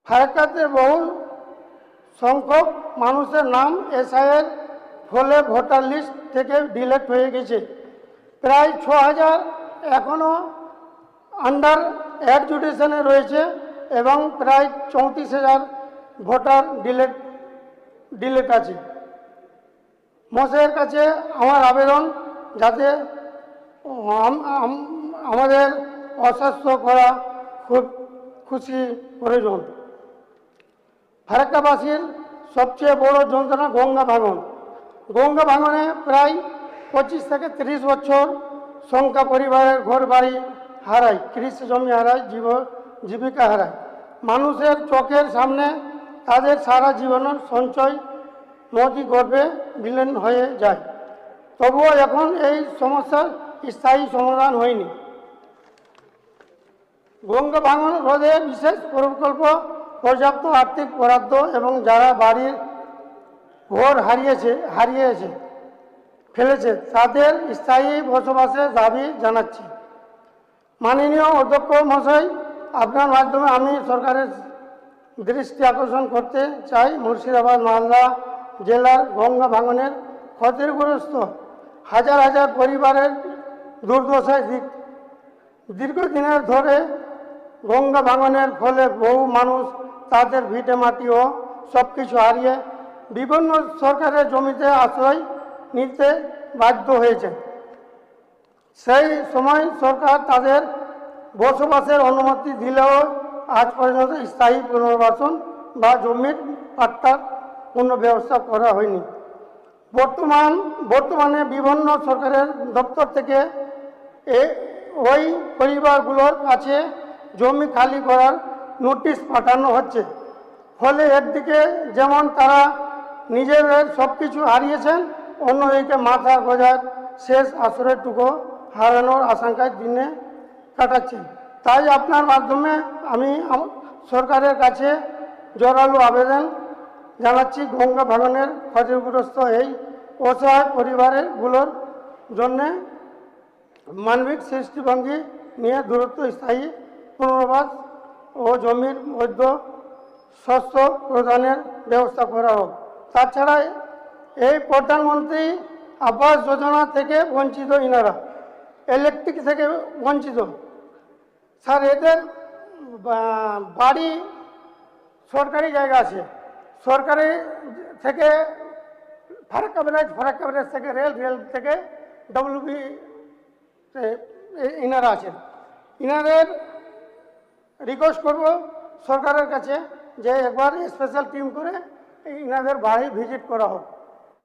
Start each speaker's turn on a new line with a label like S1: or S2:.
S1: ফারাক্কাতে বহু সংখ্যক মানুষের নাম এসআইয়ের ফলে ভোটার লিস্ট থেকে ডিলিট হয়ে গেছে। প্রায় 6000 এখনও আন্ডার অ্যাডজুডিশনে রয়েছে এবং প্রায় 34,000 ভোটার ডিলিট আছে। মশাইয়ের কাছে আমার আবেদন, যাতে আমাদের অস্বাস্থ্য করা খুব খুশি প্রয়োজন। ফারাক্কাবাসীর সবচেয়ে বড় যন্ত্রণা গঙ্গা ভাঙন। গঙ্গা ভাঙনে প্রায় 25 থেকে 30 বছর সংখ্যা পরিবারের ঘর বাড়ি হারায়, কৃষি জমি হারায়, জীবিকা হারায়। মানুষের চোখের সামনে তাদের সারা জীবনের সঞ্চয় নদী গর্ভে বিলীন হয়ে যায়। তবুও এখন এই সমস্যার স্থায়ী সমাধান হয়নি। গঙ্গা ভাঙন রোধে বিশেষ প্রকল্প, পর্যাপ্ত আর্থিক বরাদ্দ এবং যারা বাড়ির ঘর হারিয়েছে ফেলেছে তাদের স্থায়ী বসবাসের দাবি জানাচ্ছি। মাননীয় অধ্যক্ষ মহাশয়, আপনার মাধ্যমে আমি সরকারের দৃষ্টি আকর্ষণ করতে চাই, মুর্শিদাবাদ মালদা জেলার গঙ্গা ভাঙনের ক্ষতিগ্রস্ত হাজার হাজার পরিবারের দুর্দশায় দীর্ঘদিনের ধরে গঙ্গা ভাঙনের ফলে বহু মানুষ তাদের ভিটে মাটি ও সব কিছু হারিয়ে বিভিন্ন সরকারের জমিতে আশ্রয় নিতে বাধ্য হয়েছে। সেই সময় সরকার তাদের বসবাসের অনুমতি দিলেও আজ পর্যন্ত স্থায়ী পুনর্বাসন বা জমির পাট্টার কোনো ব্যবস্থা করা হয়নি। বর্তমানে বিভিন্ন সরকারের দপ্তর থেকে ওই পরিবারগুলোর কাছে জমি খালি করার নোটিশ পাঠানো হচ্ছে। ফলে একদিকে যেমন তারা নিজেদের সব কিছু হারিয়েছেন, অন্যদিকে মাথা গোঁজার শেষ আশ্রয়টুকু হারানোর আশঙ্কায় দিনে কাটাচ্ছেন। তাই আপনার মাধ্যমে আমি সরকারের কাছে জোরালো আবেদন জানাচ্ছি, গঙ্গা ভাঙনের ক্ষতিগ্রস্ত এই অসহায় পরিবারগুলোর জন্য মানবিক দৃষ্টিভঙ্গি নিয়ে দূরত্ব স্থায়ী পুনর্বাস ও জমির মধ্যে শস্য প্রদানের ব্যবস্থা করা হোক। তাছাড়া এই প্রধানমন্ত্রী আবাস যোজনা থেকে বঞ্চিত ইনারা, ইলেকট্রিক থেকে বঞ্চিত। স্যার, এদের বাড়ি সরকারি জায়গা আছে, সরকারি থেকে ফারাক্কা ব্যারেজ থেকে রেল থেকে ডব্লিউবি ইনারা আছেন। ইনাদের রিকোয়েস্ট করব সরকারের কাছে যে একবার স্পেশাল টিম করে ইনাদের বাড়ি ভিজিট করা হোক।